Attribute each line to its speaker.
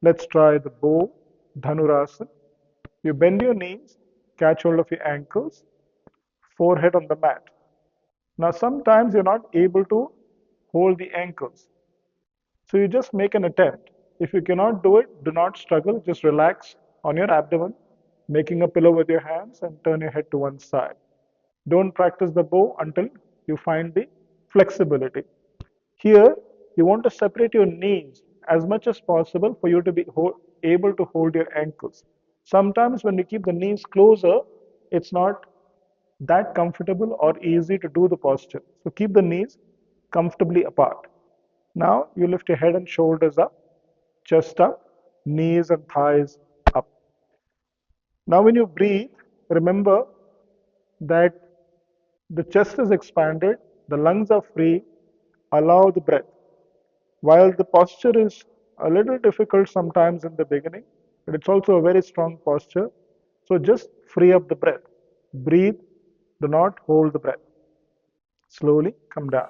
Speaker 1: Let's try the bow, Dhanurasana. You bend your knees, catch hold of your ankles, forehead on the mat. Now, sometimes you're not able to hold the ankles. So you just make an attempt. If you cannot do it, do not struggle. Just relax on your abdomen, making a pillow with your hands and turn your head to one side. Don't practice the bow until you find the flexibility. Here, you want to separate your knees as much as possible for you to be able to hold your ankles. Sometimes when you keep the knees closer, it's not that comfortable or easy to do the posture. So keep the knees comfortably apart. Now you lift your head and shoulders up, chest up, knees and thighs up. Now when you breathe, remember that the chest is expanded, the lungs are free, allow the breath. While the posture is a little difficult sometimes in the beginning, but it's also a very strong posture. So just free up the breath. Breathe, do not hold the breath. Slowly come down.